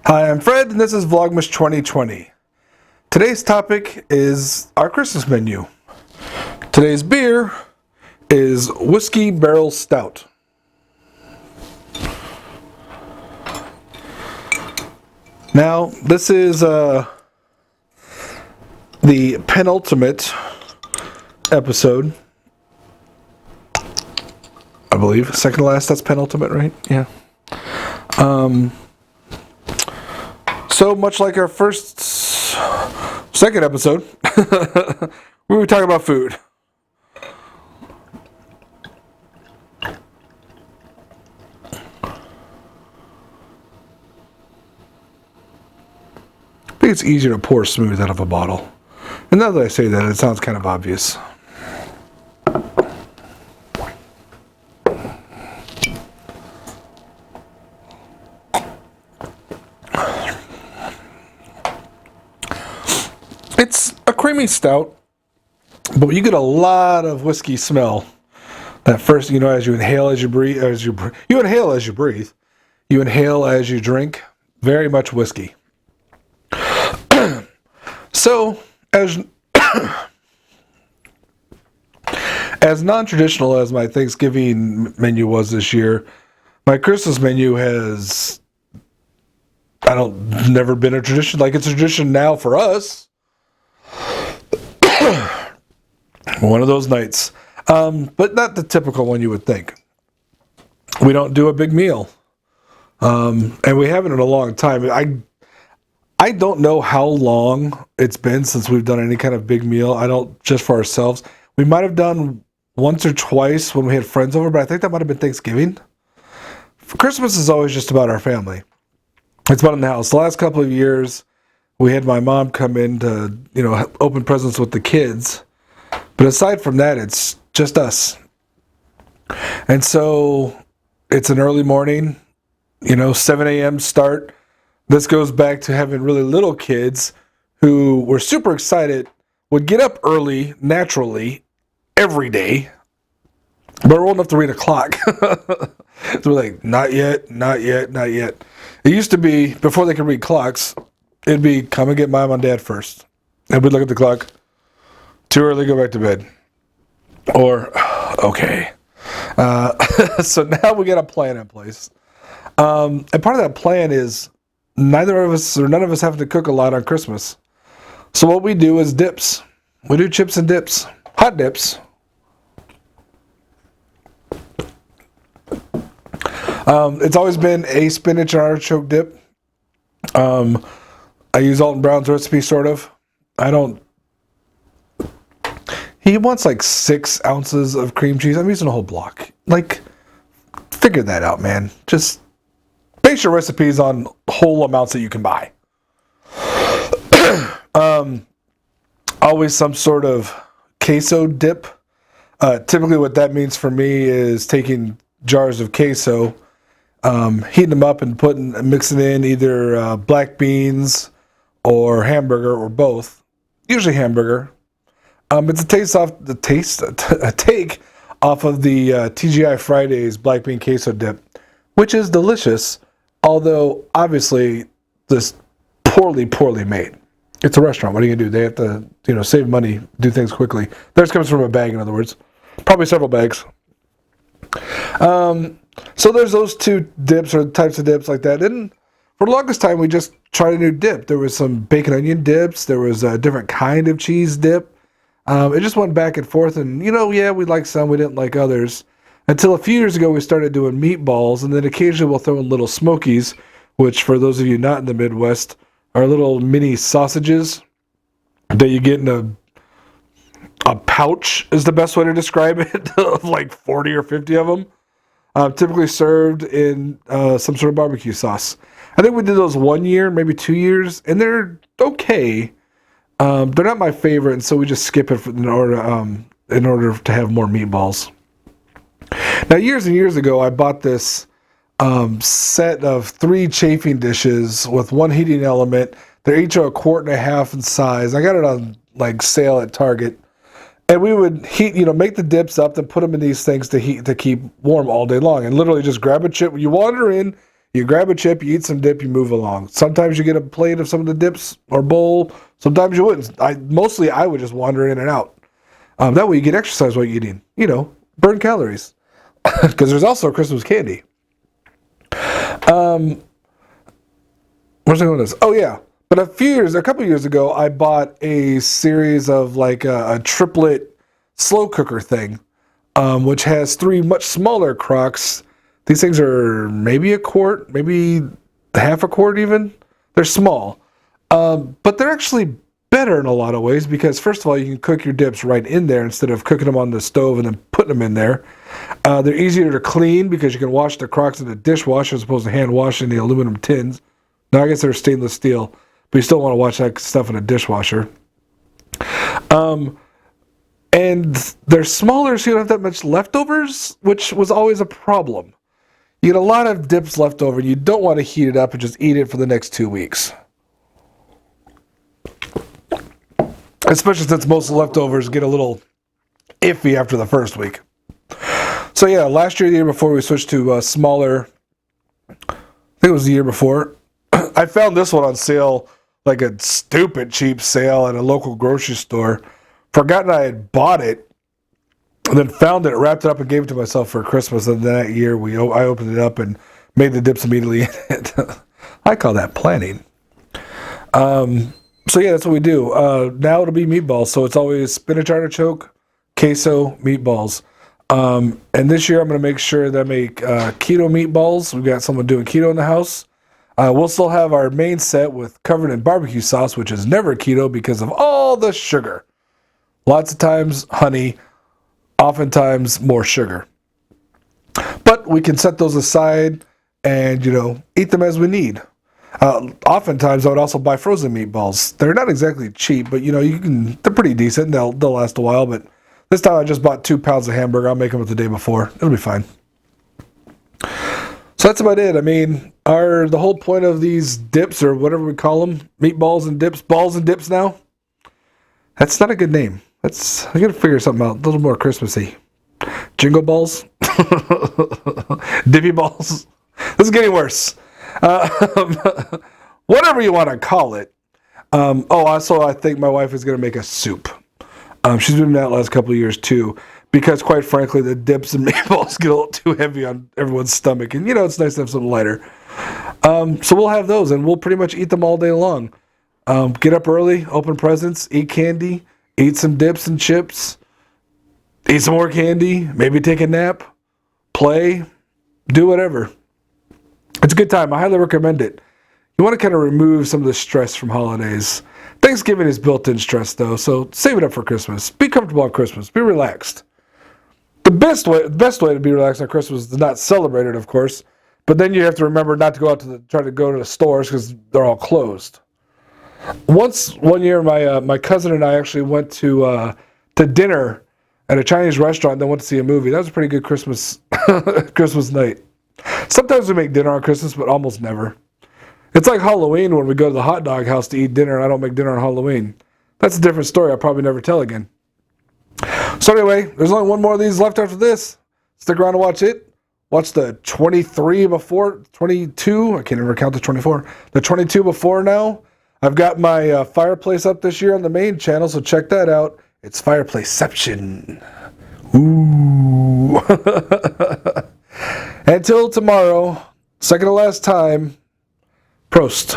Hi, I'm Fred, and this is Vlogmas 2020. Today's topic is our Christmas menu. Today's beer is Whiskey Barrel Stout. Now, this is the penultimate episode, I believe. Second to last, that's penultimate, right? Yeah. So much like our second episode, we were talking about food. I think it's easier to pour smooth out of a bottle. And now that I say that, it sounds kind of obvious. It's a creamy stout, but you get a lot of whiskey smell. That first, as you inhale, as you breathe, you inhale as you breathe. You inhale as you drink. Very much whiskey. So, as non-traditional as my Thanksgiving menu was this year, my Christmas menu has, never been a tradition. Like, it's a tradition now for us. One of those nights. But not the typical one you would think. We don't do a big meal. And we haven't in a long time. I don't know how long it's been since we've done any kind of big meal. Just for ourselves. We might have done once or twice when we had friends over, but I think that might have been Thanksgiving. Christmas is always just about our family. It's about in the house. The last couple of years, we had my mom come in to, open presents with the kids. But aside from that, it's just us. And so it's an early morning, 7 a.m. start. This goes back to having really little kids who were super excited, would get up early, naturally, every day, but we're old enough to read a clock. So we're like, not yet, not yet, not yet. It used to be, before they could read clocks, it'd be, come and get mom and dad first. And we'd look at the clock, too early, go back to bed. Or, okay. So now we got a plan in place. And part of that plan is none of us have to cook a lot on Christmas. So what we do is dips. We do chips and dips. Hot dips. It's always been a spinach and artichoke dip. I use Alton Brown's recipe, sort of. He wants like 6 ounces of cream cheese. I'm using a whole block. Figure that out, man. Just base your recipes on whole amounts that you can buy. Always some sort of queso dip. Typically what that means for me is taking jars of queso, heating them up and mixing in either black beans or hamburger or both. Usually hamburger. It's a take off of the TGI Fridays Black Bean Queso Dip, which is delicious, although obviously this poorly made. It's a restaurant. What are you gonna do? They have to, save money, do things quickly. Theirs comes from a bag, in other words, probably several bags. So there's those 2 dips or types of dips like that. And for the longest time, we just tried a new dip. There was some bacon onion dips. There was a different kind of cheese dip. It just went back and forth, and we liked some, we didn't like others. Until a few years ago, we started doing meatballs, and then occasionally we'll throw in little smokies, which for those of you not in the Midwest, are little mini sausages that you get in a pouch, is the best way to describe it, of like 40 or 50 of them. Typically served in some sort of barbecue sauce. I think we did those 1 year, maybe 2 years, and they're okay. They're not my favorite, and so we just skip it in order to have more meatballs. Now, years and years ago, I bought this set of 3 chafing dishes with 1 heating element. They're each a quart and a half in size. I got it on sale at Target, and we would heat, make the dips up and put them in these things to keep warm all day long. And literally just grab a chip. You wander in, You grab a chip, you eat some dip, you move along. Sometimes you get a plate of some of the dips or bowl. Sometimes you wouldn't. Mostly I would just wander in and out. That way you get exercise while you're eating. You know, burn calories. Because there's also Christmas candy. Where's I going with this? Oh, yeah. But a couple years ago, I bought a series of like a triplet slow cooker thing, which has 3 much smaller crocks. These things are maybe a quart, maybe half a quart even. They're small. But they're actually better in a lot of ways because, first of all, you can cook your dips right in there instead of cooking them on the stove and then putting them in there. They're easier to clean because you can wash the crocks in the dishwasher as opposed to hand washing the aluminum tins. Now, I guess they're stainless steel, but you still want to wash that stuff in a dishwasher. And they're smaller, so you don't have that much leftovers, which was always a problem. You get a lot of dips left over, and you don't want to heat it up and just eat it for the next 2 weeks. Especially since most of the leftovers get a little iffy after the first week. So yeah, last year, the year before, we switched to smaller. I think it was the year before. I found this one on sale, like a stupid cheap sale at a local grocery store. Forgotten I had bought it, and then found it, wrapped it up, and gave it to myself for Christmas. And then that year, I opened it up and made the dips immediately in it. I call that planning. So yeah, that's what we do. Now it'll be meatballs. So it's always spinach artichoke, queso, meatballs. And this year I'm going to make sure that I make keto meatballs. We've got someone doing keto in the house. We'll still have our main set with covered in barbecue sauce, which is never keto because of all the sugar. Lots of times honey, oftentimes more sugar. But we can set those aside and, eat them as we need. Oftentimes I would also buy frozen meatballs. They're not exactly cheap, but they're pretty decent. They'll last a while, but this time I just bought 2 pounds of hamburger. I'll make them the day before. It'll be fine. So that's about it. I mean, the whole point of these dips, or whatever we call them, meatballs and dips, balls and dips now, that's not a good name. I got to figure something out a little more Christmassy. Jingle balls? Dippy balls? This is getting worse. Whatever you want to call it. Also, I think my wife is going to make a soup. She's been doing that the last couple of years too, because quite frankly, the dips and meatballs get a little too heavy on everyone's stomach, and it's nice to have something lighter. So we'll have those, and we'll pretty much eat them all day long. Get up early, open presents, eat candy, eat some dips and chips, eat some more candy, maybe take a nap, play, do whatever. It's a good time. I highly recommend it. You want to kind of remove some of the stress from holidays. Thanksgiving is built-in stress, though, so save it up for Christmas. Be comfortable on Christmas. Be relaxed. The best way to be relaxed on Christmas is to not celebrate it, of course, but then you have to remember not to go out try to go to the stores because they're all closed. One year, my cousin and I actually went to dinner at a Chinese restaurant and then went to see a movie. That was a pretty good Christmas Christmas night. Sometimes we make dinner on Christmas, but almost never. It's like Halloween when we go to the hot dog house to eat dinner, and I don't make dinner on Halloween. That's a different story I'll probably never tell again. So anyway, there's only one more of these left after this. Stick around and watch it. Watch the 22, I can't even count the 24. The 22 before now. I've got my fireplace up this year on the main channel, so check that out. It's Fireplaceception. Ooh. Until tomorrow, second to last time, Prost.